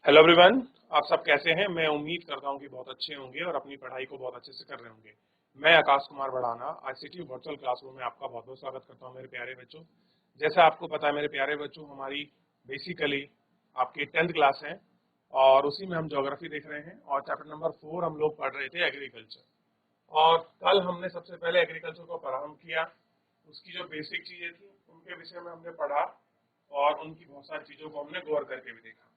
Hello everyone. आप सब कैसे हैं? मैं उम्मीद करता हूं कि बहुत अच्छे होंगे और अपनी पढ़ाई को बहुत अच्छे से कर रहे होंगे। मैं आकाश कुमार बढ़ाना आईसीटी वर्चुअल क्लासरूम में आपका बहुत बहुत स्वागत करता हूं मेरे प्यारे बच्चों। जैसा आपको पता है मेरे प्यारे बच्चों, हमारी बेसिकली आपकी 10th क्लास है और उसी में हम ज्योग्राफी देख रहे हैं और चैप्टर नंबर 4 हम लोग पढ़ रहे थे एग्रीकल्चर। और कल हमने सबसे पहले एग्रीकल्चर को प्रारंभ किया। उसकी जो बेसिक चीजें थी उनके विषय में हमने पढ़ा और उनकी बहुत सारी चीजों को हमने गौर करके भी देखा।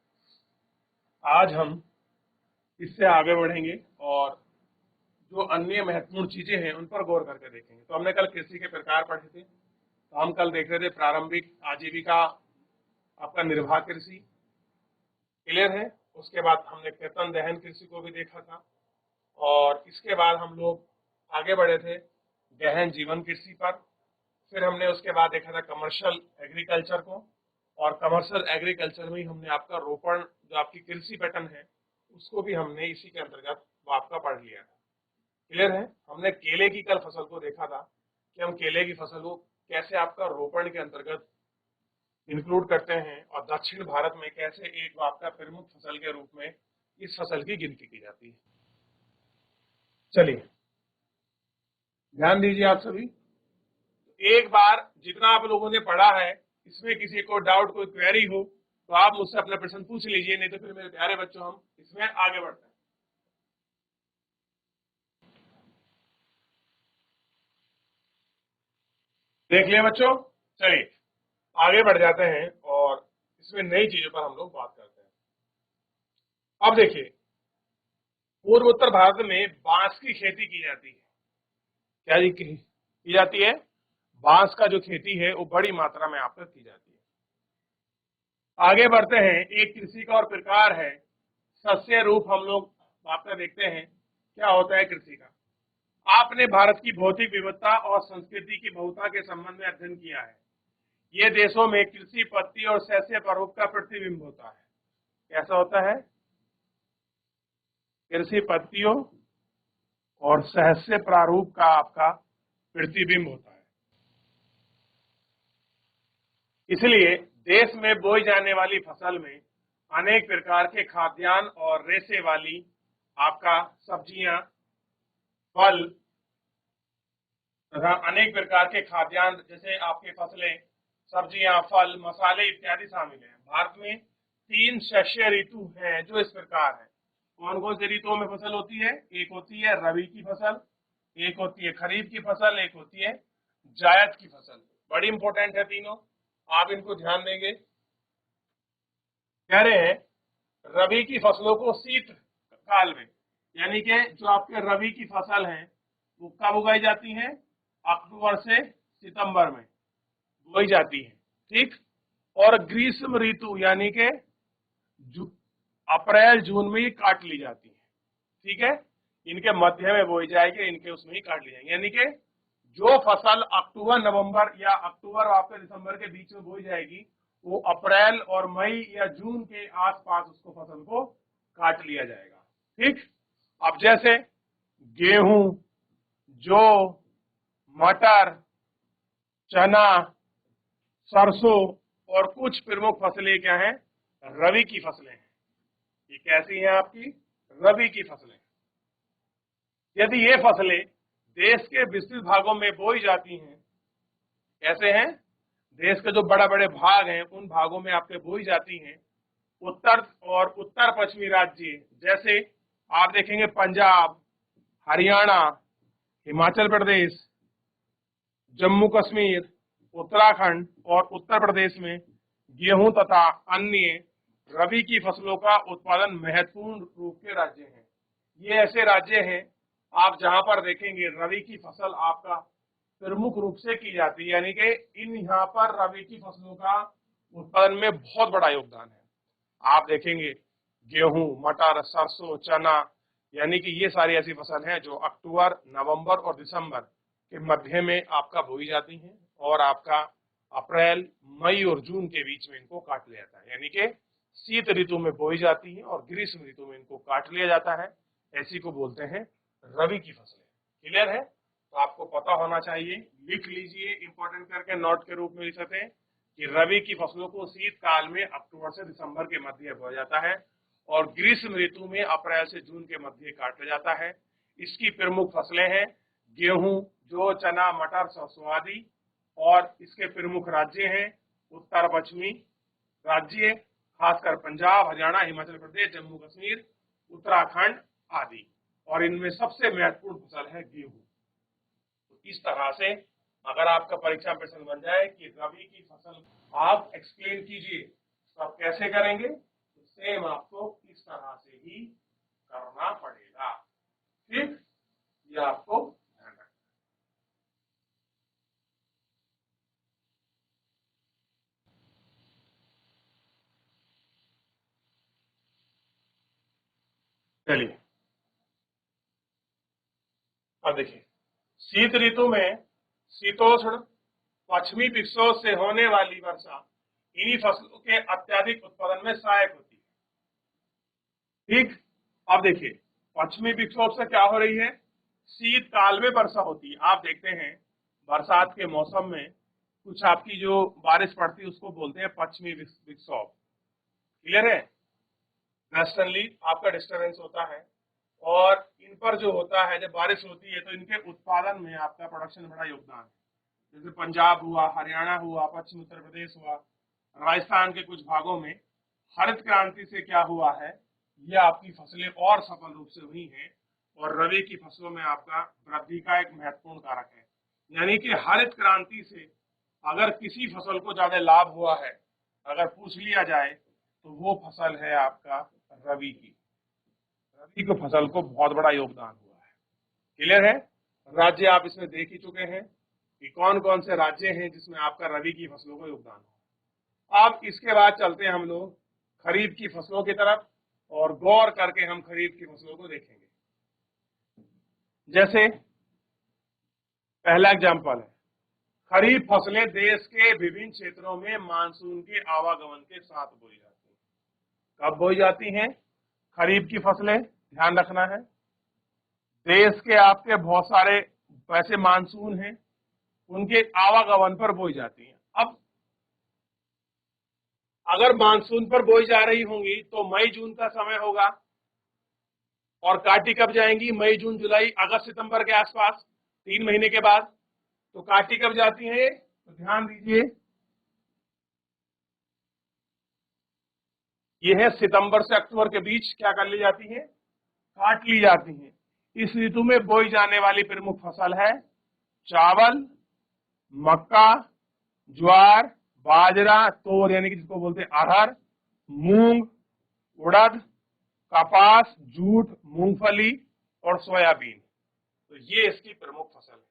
आज हम इससे आगे बढ़ेंगे और जो अन्य महत्वपूर्ण चीजें हैं उन पर गौर करके देखेंगे। तो हमने कल कृषि के प्रकार पढ़े थे। तो हम कल देख रहे थे प्रारंभिक आजीविका, आपका निर्वाह कृषि, क्लियर है। उसके बाद हमने केतन दहन कृषि को भी देखा था और इसके बाद हम लोग आगे बढ़े थे गहन जीवन कृषि पर। फिर हमने उसके बाद देखा था कमर्शियल एग्रीकल्चर को और कमर्शियल एग्रीकल्चर में ही हमने आपका रोपण, जो आपकी कृषि पैटर्न है, उसको भी हमने इसी के अंतर्गत वो आपका पढ़ लिया था। क्लियर है। हमने केले की कल फसल को देखा था कि हम केले की फसल को कैसे आपका रोपण के अंतर्गत इंक्लूड करते हैं और दक्षिण भारत में कैसे एक आपका प्रमुख फसल के रूप में इस फसल की गिनती की जाती है। चलिए ध्यान दीजिए आप सभी। एक बार जितना आप लोगों ने पढ़ा है, इसमें किसी को डाउट, कोई क्वेरी हो तो आप मुझसे अपना प्रश्न पूछ लीजिए, नहीं तो फिर मेरे प्यारे बच्चों हम इसमें आगे बढ़ते हैं। देख लिया बच्चों। चलिए आगे बढ़ जाते हैं और इसमें नई चीजों पर हम लोग बात करते हैं। अब देखिए, पूर्व उत्तर भारत में बांस की खेती की जाती है। क्या जी की जाती है? बांस का जो खेती है वो बड़ी मात्रा में आप तक की जाती है। आगे बढ़ते हैं। एक कृषि का और प्रकार है सस्य रूप। हम लोग आपका देखते हैं क्या होता है कृषि का। आपने भारत की भौतिक विविधता और संस्कृति की बहुता के संबंध में अध्ययन किया है। ये देशों में कृषि पत्ती और सस्य प्रारूप का प्रतिबिंब होता है। कैसा होता है? कृषि पत्तियों और सहस्य प्रारूप का आपका प्रतिबिंब होता है। इसलिए देश में बोई जाने वाली फसल में अनेक प्रकार के खाद्यान्न और रेशे वाली आपका सब्जियां, फल तथा अनेक प्रकार के खाद्यान्न जैसे आपके फसलें, सब्जियां, फल, मसाले इत्यादि शामिल हैं। भारत में 3 शस्य ऋतु हैं जो इस प्रकार है। कौन कौन से ऋतुओं में फसल होती है? एक होती है रबी की फसल, एक होती है खरीफ की फसल, एक होती है जायद की फसल। बड़ी इंपॉर्टेंट है तीनों, आप इनको ध्यान देंगे। कह रहे हैं रबी की फसलों को शीत काल में, यानी कि जो आपके रबी की फसल है वो कब उगाई जाती है? अक्टूबर से सितंबर में बोई जाती है, ठीक। और ग्रीष्म ऋतु यानी कि अप्रैल जून में ही काट ली जाती है, ठीक है। इनके मध्य में बोई जाएगी, इनके उसमें ही काट ली जाएगी। यानी कि जो फसल अक्टूबर नवंबर या अक्टूबर और आपके दिसंबर के बीच में बोई जाएगी वो अप्रैल और मई या जून के आसपास उसको फसल को काट लिया जाएगा, ठीक। अब जैसे गेहूं, जौ, मटर, चना, सरसों और कुछ प्रमुख फसलें क्या हैं? रबी की फसलें हैं। ये कैसी हैं? आपकी रबी की फसलें। यदि ये फसलें देश के विस्तृत भागों में बोई जाती हैं, कैसे हैं? देश के जो बड़े बड़े भाग हैं उन भागों में आपके बोई जाती हैं। उत्तर और उत्तर पश्चिमी राज्य जैसे आप देखेंगे पंजाब, हरियाणा, हिमाचल प्रदेश, जम्मू कश्मीर, उत्तराखंड और उत्तर प्रदेश में गेहूं तथा अन्य रबी की फसलों का उत्पादन महत्वपूर्ण रूप के राज्य हैं। ये ऐसे राज्य हैं आप जहां पर देखेंगे रबी की फसल आपका प्रमुख रूप से की जाती है, यानी कि इन यहाँ पर रबी की फसलों का उत्पादन में बहुत बड़ा योगदान है। आप देखेंगे गेहूं, मटर, सरसों, चना, यानी कि ये सारी ऐसी फसल हैं जो अक्टूबर, नवंबर और दिसंबर के मध्य में आपका बोई जाती हैं और आपका अप्रैल, मई और जून के बीच में इनको काट लिया जाता है। यानी कि शीत ऋतु में बोई जाती है और ग्रीष्म ऋतु में इनको काट लिया जाता है। ऐसी को बोलते हैं रबी की फसलें। क्लियर है? तो आपको पता होना चाहिए, लिख लीजिए, इंपॉर्टेंट करके नोट के रूप में लिख सकते हैं कि रबी की फसलों को शीत काल में अक्टूबर से दिसंबर के मध्य बोया जाता है और ग्रीष्म ऋतु में अप्रैल से जून के मध्य काटा जाता है। इसकी प्रमुख फसलें हैं गेहूं, जौ, चना, मटर, सरसों आदि। और इसके प्रमुख राज्य हैं उत्तर पश्चिमी राज्य, खासकर पंजाब, हरियाणा, हिमाचल प्रदेश, जम्मू कश्मीर, उत्तराखंड आदि। और इनमें सबसे महत्वपूर्ण फसल है गेहूं। तो इस तरह से अगर आपका परीक्षा में प्रश्न बन जाए कि रबी की फसल आप एक्सप्लेन कीजिए, तो आप कैसे करेंगे? तो सेम आपको इस तरह से ही करना पड़ेगा। ठीक, ये आपको ध्यान रखना। चलिए अब देखिए, शीत ऋतु में शीतोष्ण पश्चिमी विक्षोभ से होने वाली वर्षा इन्हीं फसलों के अत्यधिक उत्पादन में सहायक होती है। ठीक, अब देखिए पश्चिमी विक्षोभ से क्या हो रही है? शीतकाल में वर्षा होती है। आप देखते हैं बरसात के मौसम में कुछ आपकी जो बारिश पड़ती है उसको बोलते हैं पश्चिमी विक्षोभ। क्लियर है? वेस्टर्नली आपका डिस्टर्बेंस होता है और इन पर जो होता है जब बारिश होती है तो इनके उत्पादन में आपका प्रोडक्शन में बड़ा योगदान है। जैसे पंजाब हुआ, हरियाणा हुआ, पश्चिम उत्तर प्रदेश हुआ, राजस्थान के कुछ भागों में हरित क्रांति से क्या हुआ है, ये आपकी फसलें और सफल रूप से हुई हैं और रबी की फसलों में आपका वृद्धि का एक महत्वपूर्ण कारक है। यानी कि हरित क्रांति से अगर किसी फसल को ज्यादा लाभ हुआ है, अगर पूछ लिया जाए तो वो फसल है आपका रबी की। रबी की फसल को बहुत बड़ा योगदान हुआ है। क्लियर है? राज्य आप इसमें देख ही चुके हैं कि कौन कौन से राज्य हैं जिसमें आपका रबी की फसलों को योगदान हो। अब इसके बाद चलते हैं हम लोग खरीफ की फसलों की तरफ और गौर करके हम खरीफ की फसलों को देखेंगे। जैसे पहला एग्जाम्पल है, खरीफ फसलें देश के विभिन्न क्षेत्रों में मानसून के आवागमन के साथ बोई जाती हैं। कब बोई जाती हैं खरीफ की फसलें? ध्यान रखना है, देश के आपके बहुत सारे वैसे मानसून हैं, उनके आवागमन पर बोई जाती हैं। अब अगर मानसून पर बोई जा रही होंगी तो मई जून का समय होगा और काटी कब जाएंगी? मई जून जुलाई अगस्त सितंबर के आसपास, 3 महीने के बाद। तो काटी कब जाती है? तो ध्यान दीजिए, ये है सितंबर से अक्टूबर के बीच क्या कर ली जाती है? काट ली जाती है। इस ऋतु में बोई जाने वाली प्रमुख फसल है चावल, मक्का, ज्वार, बाजरा, तोर यानी कि जिसको बोलते हैं अरहर, मूंग, उड़द, कपास, जूट, मूंगफली और सोयाबीन। तो ये इसकी प्रमुख फसल है।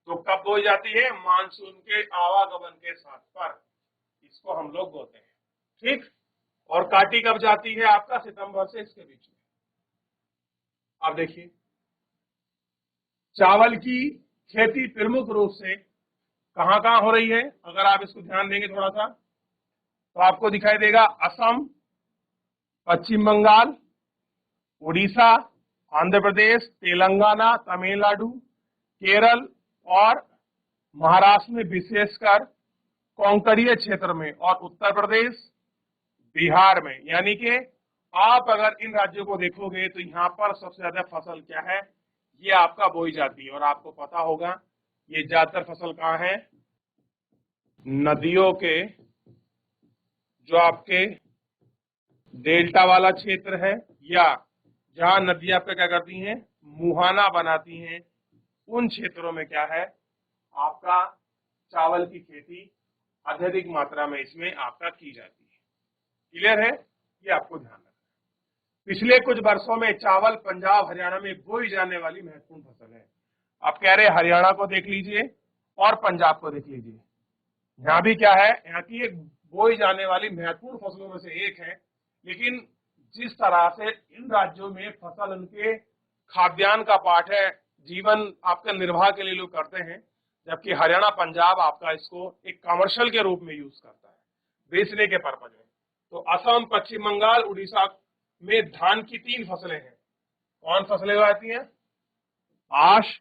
तो कब बोई जाती है? मानसून के आवागमन के साथ पर इसको हम लोग बोते हैं। ठीक, और काटी कब जाती है? आपका सितंबर से इसके बीच में। अब देखिए, चावल की खेती प्रमुख रूप से कहां कहां हो रही है? अगर आप इसको ध्यान देंगे थोड़ा सा तो आपको दिखाई देगा असम, पश्चिम बंगाल, उड़ीसा, आंध्र प्रदेश, तेलंगाना, तमिलनाडु, केरल और महाराष्ट्र में विशेषकर कोंकणीय क्षेत्र में और उत्तर प्रदेश, बिहार में। यानी कि आप अगर इन राज्यों को देखोगे तो यहाँ पर सबसे ज्यादा फसल क्या है? ये आपका बोई जाती है। और आपको पता होगा ये ज्यादातर फसल कहाँ है? नदियों के जो आपके डेल्टा वाला क्षेत्र है या जहां नदियां पे क्या करती हैं? मुहाना बनाती हैं, उन क्षेत्रों में क्या है? आपका चावल की खेती अत्यधिक मात्रा में इसमें आपका की जाती है। क्लियर है? ये आपको ध्यान रखना है। पिछले कुछ वर्षों में चावल पंजाब हरियाणा में बोई जाने वाली महत्वपूर्ण फसल है। आप कह रहे हरियाणा को देख लीजिए और पंजाब को देख लीजिए, यहाँ भी क्या है? यहाँ की एक बोई जाने वाली महत्वपूर्ण फसलों में से एक है। लेकिन जिस तरह से इन राज्यों में फसल उनके खाद्यान्न का पाठ है, जीवन आपके निर्वाह के लिए लोग करते हैं, जबकि हरियाणा पंजाब आपका इसको एक कमर्शियल के रूप में यूज करता है, बेचने के पर्पज में। तो असम, पश्चिम बंगाल, उड़ीसा में धान की 3 फसलें हैं। कौन फसलें उगाती हैं? आश,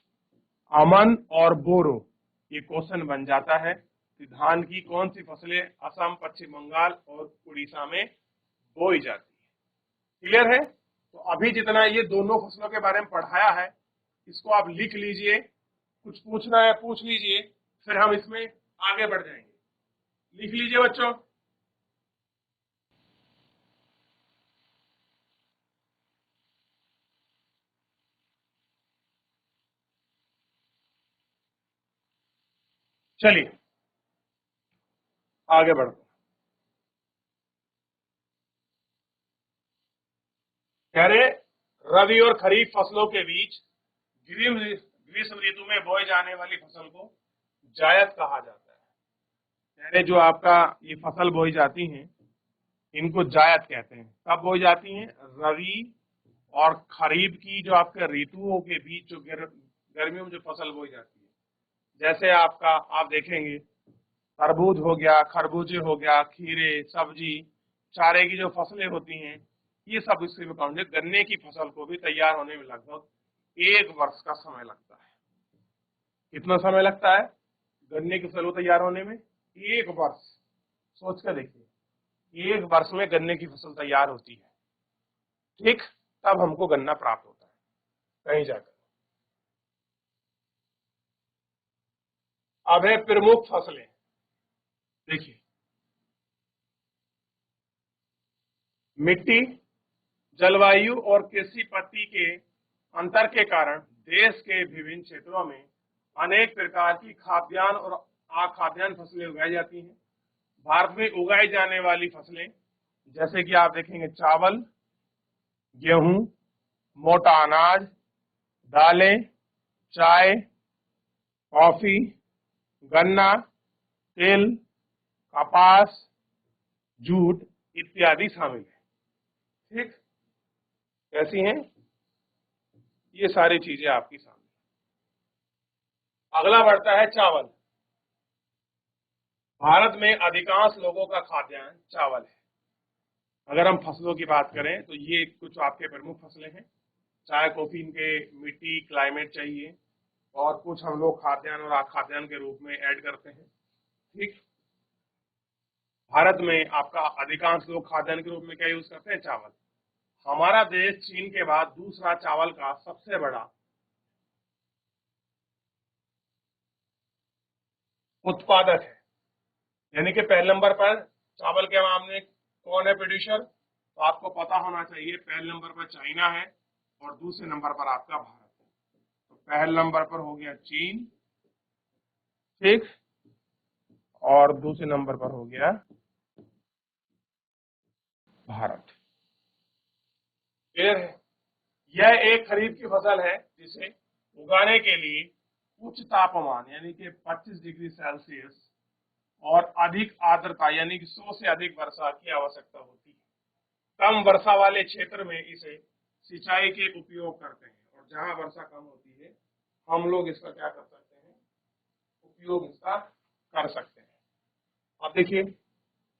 अमन और बोरो। ये क्वेश्चन बन जाता है कि धान की कौन सी फसलें असम, पश्चिम बंगाल और उड़ीसा में बोई जाती है। क्लियर है? तो अभी जितना ये दोनों फसलों के बारे में पढ़ाया है इसको आप लिख लीजिए, कुछ पूछना है पूछ लीजिए, फिर हम इसमें आगे बढ़ जाएंगे। लिख लीजिए बच्चों। चलिए आगे बढ़ते हैं। कह रहे रबी और खरीफ फसलों के बीच ग्रीष्म ऋतु में बोए जाने वाली फसल को जायद कहा जाता है। कह रहे जो आपका ये फसल बोई जाती हैं इनको जायद कहते हैं। कब बोई जाती हैं? रबी और खरीफ की जो आपके ऋतुओं के बीच जो गर्मियों में जो फसल बोई जाती है, जैसे आपका आप देखेंगे तरबूज हो गया, खरबूजे हो गया, खीरे, सब्जी, चारे की जो फसलें होती हैं ये सब इससे में काउंट है। गन्ने की फसल को भी तैयार होने में लगभग 1 वर्ष का समय लगता है। कितना समय लगता है गन्ने की फसल को तैयार होने में? 1 वर्ष। सोच कर देखिए, 1 वर्ष में गन्ने की फसल तैयार होती है, ठीक? तब हमको गन्ना प्राप्त होता है कहीं जाकर। अब है प्रमुख फसलें। देखिए, मिट्टी, जलवायु और कृषि पद्धति के अंतर के कारण देश के विभिन्न क्षेत्रों में अनेक प्रकार की खाद्यान्न और अखाद्यान्न फसलें उगाई जाती हैं। भारत में उगाई जाने वाली फसलें जैसे कि आप देखेंगे चावल, गेहूं, मोटा अनाज, दालें, चाय, कॉफी, गन्ना, तेल, कपास, जूट इत्यादि शामिल है। ठीक, कैसी हैं ये सारी चीजें आपकी सामने। अगला बढ़ता है चावल। भारत में अधिकांश लोगों का खाद्यान्न चावल है। अगर हम फसलों की बात करें तो ये कुछ आपके प्रमुख फसलें हैं। चाय, कॉफी इनके मिट्टी, क्लाइमेट चाहिए, और कुछ हम लोग खाद्यान्न और अखाद्यान्न के रूप में ऐड करते हैं। ठीक, भारत में आपका अधिकांश लोग खाद्यान्न के रूप में क्या यूज करते हैं? चावल। हमारा देश चीन के बाद दूसरा चावल का सबसे बड़ा उत्पादक है। यानी कि पहले नंबर पर चावल के मामले में कौन है प्रोड्यूसर? तो आपको पता होना चाहिए, पहले नंबर पर चाइना है और दूसरे नंबर पर आपका भारत है। तो पहले नंबर पर हो गया चीन, ठीक, और दूसरे नंबर पर हो गया भारत। क्लियर है? यह एक खरीफ की फसल है जिसे उगाने के लिए उच्च तापमान यानी कि 25 डिग्री सेल्सियस और अधिक आर्द्रता यानी कि 100 से अधिक वर्षा की आवश्यकता होती है। कम वर्षा वाले क्षेत्र में इसे सिंचाई के उपयोग करते हैं, और जहां वर्षा कम होती है हम लोग इसका क्या कर सकते हैं? उपयोग इसका कर सकते हैं। अब देखिए,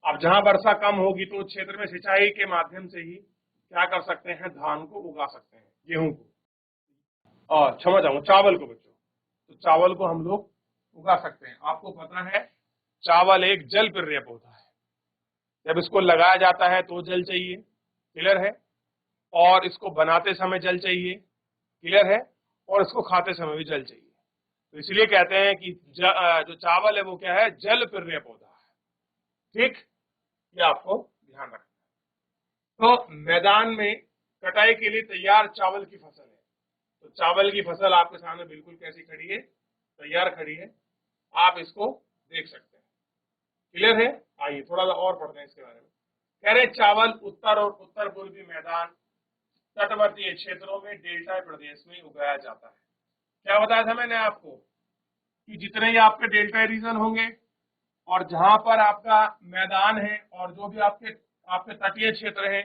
अब जहां वर्षा कम होगी तो क्षेत्र में सिंचाई के माध्यम से ही क्या कर सकते हैं? धान को उगा सकते हैं, गेहूं को, और क्षमा चाहूंगा चावल को बच्चों। तो चावल को हम लोग उगा सकते हैं। आपको पता है चावल एक जल प्रिय पौधा है। जब इसको लगाया जाता है तो जल चाहिए, क्लियर है, और इसको बनाते समय जल चाहिए, क्लियर है, और इसको खाते समय भी जल चाहिए। तो इसलिए कहते हैं कि जो चावल है वो क्या है? जल प्रिय पौधा है। ठीक, ये आपको ध्यान रखना है। तो मैदान में कटाई के लिए तैयार चावल की फसल है। तो चावल की फसल आपके सामने बिल्कुल कैसी खड़ी है? तैयार खड़ी है। आप इसको देख सकते हैं। क्लियर है? आइए थोड़ा सा और पढ़ते हैं इसके बारे में। कह रहे चावल उत्तर और उत्तर पूर्वी मैदान, तटवर्ती क्षेत्रों में डेल्टा प्रदेश में उगाया जाता है। क्या बताया था मैंने आपको कि जितने ही आपके डेल्टा रीजन होंगे और जहां पर आपका मैदान है और जो भी आपके आपके तटीय क्षेत्र है,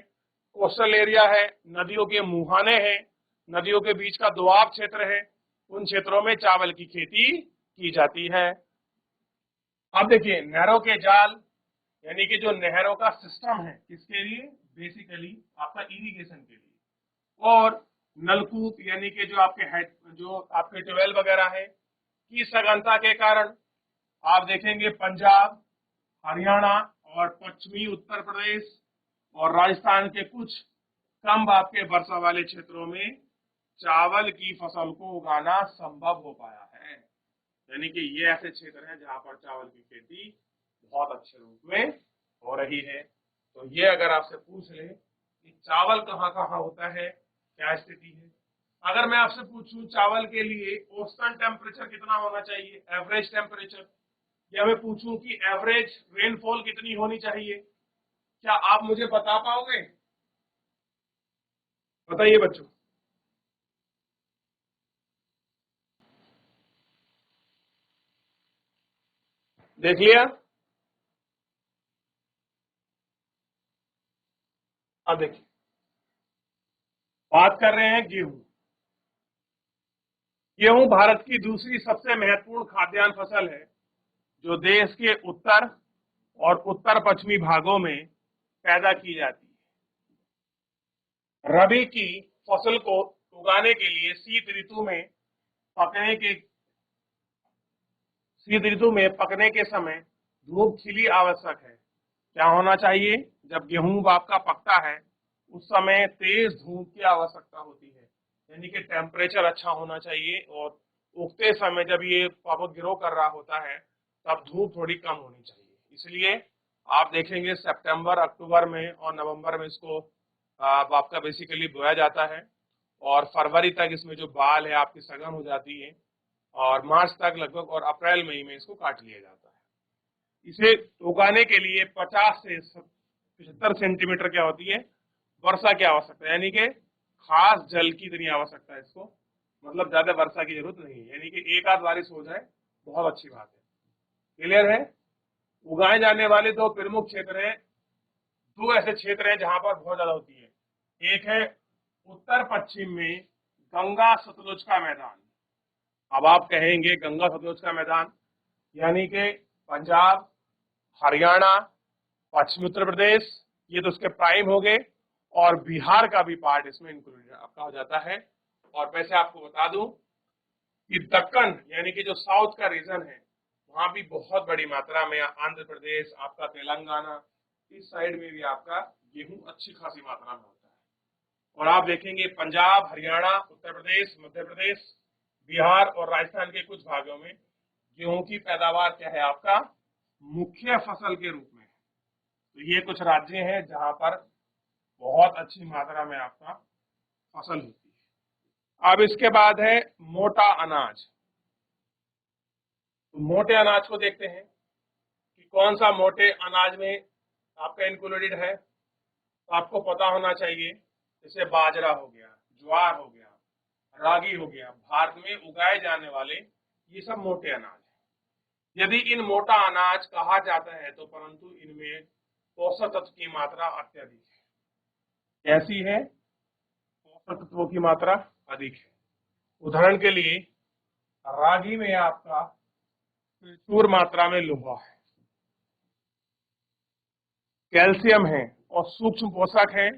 कोस्टल एरिया है, नदियों के मुहाने हैं, नदियों के बीच का दोआब क्षेत्र है, उन क्षेत्रों में चावल की खेती की जाती है। अब देखिए, नहरों के जाल यानी कि जो नहरों का सिस्टम है, किसके लिए? बेसिकली आपका इरिगेशन के लिए। और नलकूप यानी कि जो आपके ट्यूबवेल वगैरह है की सघनता के कारण आप देखेंगे पंजाब, हरियाणा और पश्चिमी उत्तर प्रदेश और राजस्थान के कुछ कम आपके वर्षा वाले क्षेत्रों में चावल की फसल को उगाना संभव हो पाया है। यानी कि ये ऐसे क्षेत्र हैं जहां पर चावल की खेती बहुत अच्छे रूप में हो रही है। तो ये अगर आपसे पूछ ले कि चावल कहाँ कहाँ होता है, क्या स्थिति है, अगर मैं आपसे पूछूं चावल के लिए औसतन टेम्परेचर कितना होना चाहिए, एवरेज टेम्परेचर, या मैं पूछूं कि एवरेज रेनफॉल कितनी होनी चाहिए, क्या आप मुझे बता पाओगे? बताइए बच्चों। देख लिया? अब देखिए, बात कर रहे हैं गेहूं। गेहूं भारत की दूसरी सबसे महत्वपूर्ण खाद्यान्न फसल है जो देश के उत्तर और उत्तर पश्चिमी भागों में पैदा की जाती है। रबी की फसल को उगाने के लिए पकने के शीत ऋतु में पकने के समय धूप खिली आवश्यक है। क्या होना चाहिए? जब गेहूं आपका पकता है उस समय तेज धूप की आवश्यकता होती है, यानी कि टेम्परेचर अच्छा होना चाहिए, और उगते समय जब ये पापक ग्रो कर रहा होता है तब धूप थोड़ी कम होनी चाहिए। इसलिए आप देखेंगे सितंबर अक्टूबर में और नवंबर में इसको आपका बेसिकली बोया जाता है, और फरवरी तक इसमें जो बाल है आपकी सघन हो जाती है, और मार्च तक लगभग और अप्रैल मई में इसको काट लिया जाता है। इसे उगाने के लिए 50 से 75 सेंटीमीटर क्या होती है, वर्षा की आवश्यकता है, यानी कि खास जल की इतनी आवश्यकता है इसको, मतलब ज्यादा वर्षा की जरूरत नहीं है, यानी कि एक आध बारिश हो जाए बहुत अच्छी बात है। क्लियर है? उगाए जाने वाले दो प्रमुख क्षेत्र हैं, दो ऐसे क्षेत्र हैं जहां पर बहुत ज्यादा होती है। एक है उत्तर पश्चिम में गंगा सतलुज का मैदान। अब आप कहेंगे गंगा सतलुज का मैदान यानी कि पंजाब, हरियाणा, पश्चिमी उत्तर प्रदेश, ये तो उसके प्राइम हो गए, और बिहार का भी पार्ट इसमें इंक्लूडेड आपका हो जाता है। और वैसे आपको बता दूं कि दक्कन यानी कि जो साउथ का रीजन है वहां भी बहुत बड़ी मात्रा में, आंध्र प्रदेश, आपका तेलंगाना, इस साइड में भी आपका गेहूं अच्छी खासी मात्रा में होता है। और आप देखेंगे पंजाब, हरियाणा, उत्तर प्रदेश, मध्य प्रदेश, बिहार और राजस्थान के कुछ भागों में गेहूं की पैदावार क्या है आपका मुख्य फसल के रूप में। तो ये कुछ राज्य हैं जहां पर बहुत अच्छी मात्रा में आपका फसल होती है। अब इसके बाद है मोटा अनाज। तो मोटे अनाज को देखते हैं कि कौन सा मोटे अनाज में आपका इंक्लूडेड है। तो आपको पता होना चाहिए, जैसे बाजरा हो गया, ज्वार हो गया, रागी हो गया, भारत में उगाए जाने वाले ये सब मोटे अनाज हैं। यदि इन मोटा अनाज कहा जाता है तो परंतु इनमें पोषक तत्व की मात्रा अत्यधिक है। कैसी है? पोषक तत्वों की मात्रा अधिक है। उदाहरण के लिए रागी में आपका प्रचुर मात्रा में लोहा है, कैल्शियम है और सूक्ष्म पोषक है,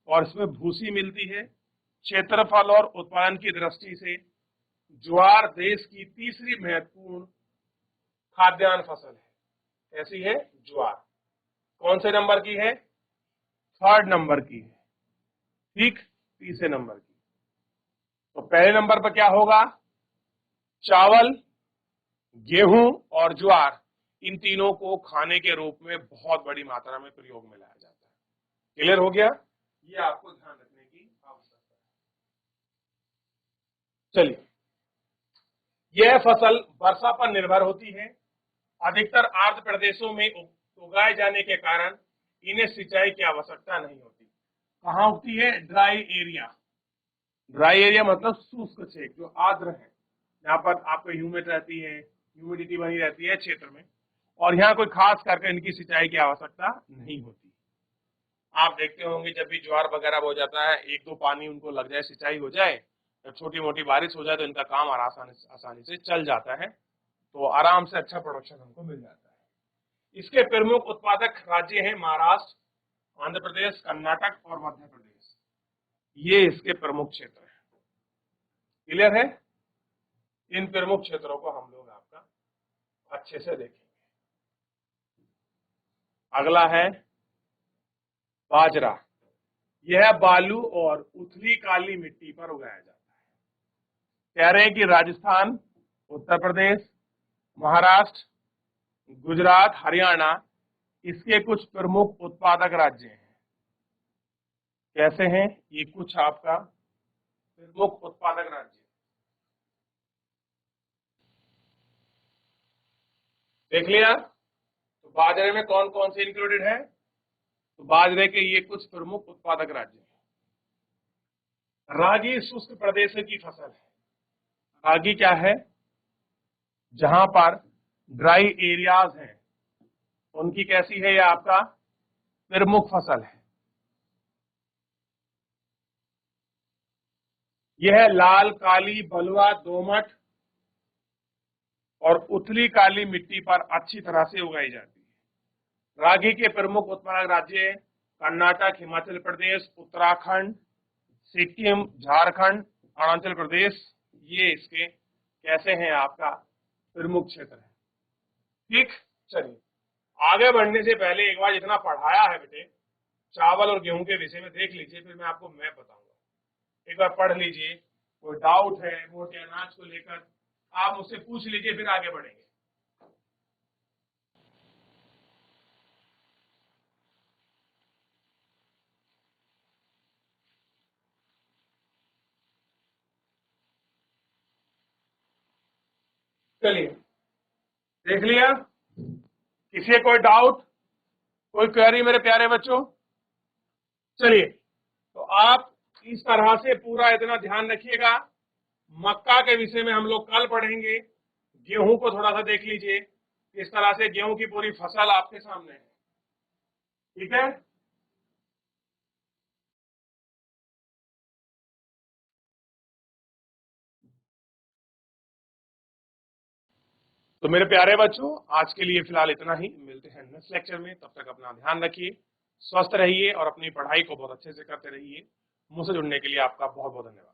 और इसमें भूसी मिलती है। क्षेत्रफल और उत्पादन की दृष्टि से ज्वार देश की तीसरी महत्वपूर्ण खाद्यान्न फसल है। कैसी है? ज्वार कौन से नंबर की है? थर्ड नंबर की है, ठीक, तीसरे नंबर की। तो पहले नंबर पर क्या होगा? चावल, गेहूं और ज्वार, इन तीनों को खाने के रूप में बहुत बड़ी मात्रा में प्रयोग में लाया जाता है। क्लियर हो गया? ये आपको ध्यान रखने की आवश्यकता है। चलिए, यह फसल वर्षा पर निर्भर होती है। अधिकतर आर्द्र प्रदेशों में उगाए जाने के कारण इन्हें सिंचाई की आवश्यकता नहीं होती। कहाँ उगती है? Dry area. ड्राई एरिया मतलब शुष्क क्षेत्र जो आर्द्र है, यहाँ पर आपको ह्यूमिड रहती है, ह्यूमिडिटी बनी रहती है क्षेत्र में, और यहाँ कोई खास करके इनकी सिंचाई की आवश्यकता नहीं होती। आप देखते होंगे जब भी ज्वार वगैरह हो जाता है, एक दो पानी उनको लग जाए, सिंचाई हो जाए, जब छोटी मोटी बारिश हो जाए तो इनका काम आसानी से चल जाता है, तो आराम से अच्छा प्रोडक्शन हमको मिल जाता है। इसके प्रमुख उत्पादक राज्य हैं महाराष्ट्र, आंध्र प्रदेश, कर्नाटक और मध्य प्रदेश। ये इसके प्रमुख क्षेत्र हैं। क्लियर है? इन प्रमुख क्षेत्रों को हम लोग आपका अच्छे से देखेंगे। अगला है बाजरा। यह बालू और उथली काली मिट्टी पर उगाया जाता है। कह रहे हैं कि राजस्थान, उत्तर प्रदेश, महाराष्ट्र, गुजरात, हरियाणा इसके कुछ प्रमुख उत्पादक राज्य हैं। कैसे हैं ये कुछ आपका प्रमुख उत्पादक राज्य? देख लिया। तो बाजरे में कौन कौन से इंक्लूडेड है? तो बाजरे के ये कुछ प्रमुख उत्पादक राज्य हैं। रागी शुष्क प्रदेशों की फसल है। रागी क्या है? जहां पर ड्राई एरियाज हैं उनकी कैसी है? यह आपका प्रमुख फसल है। यह लाल, काली, बलुआ, दोमट और उथली काली मिट्टी पर अच्छी तरह से उगाई जाती है। रागी के प्रमुख उत्पादक राज्य कर्नाटक, हिमाचल प्रदेश, उत्तराखंड, सिक्किम, झारखंड, अरुणाचल प्रदेश, ये इसके कैसे हैं आपका प्रमुख क्षेत्र है। ठीक, चलिए आगे बढ़ने से पहले एक बार जितना पढ़ाया है बेटे चावल और गेहूं के विषय में देख लीजिए, फिर मैं आपको मैप बताऊंगा। एक बार पढ़ लीजिए, कोई डाउट है मोटे अनाज को लेकर आप मुझसे पूछ लीजिए, फिर आगे बढ़ेंगे। चलिए देख लिया, किसी कोई डाउट, कोई क्वेरी मेरे प्यारे बच्चों? चलिए तो आप इस तरह से पूरा इतना ध्यान रखिएगा। मक्का के विषय में हम लोग कल पढ़ेंगे। गेहूं को थोड़ा सा देख लीजिए, इस तरह से गेहूं की पूरी फसल आपके सामने है। ठीक है, तो मेरे प्यारे बच्चों आज के लिए फिलहाल इतना ही। मिलते हैं नेक्स्ट लेक्चर में, तब तक अपना ध्यान रखिए, स्वस्थ रहिए और अपनी पढ़ाई को बहुत अच्छे से करते रहिए। मुझसे जुड़ने के लिए आपका बहुत बहुत धन्यवाद।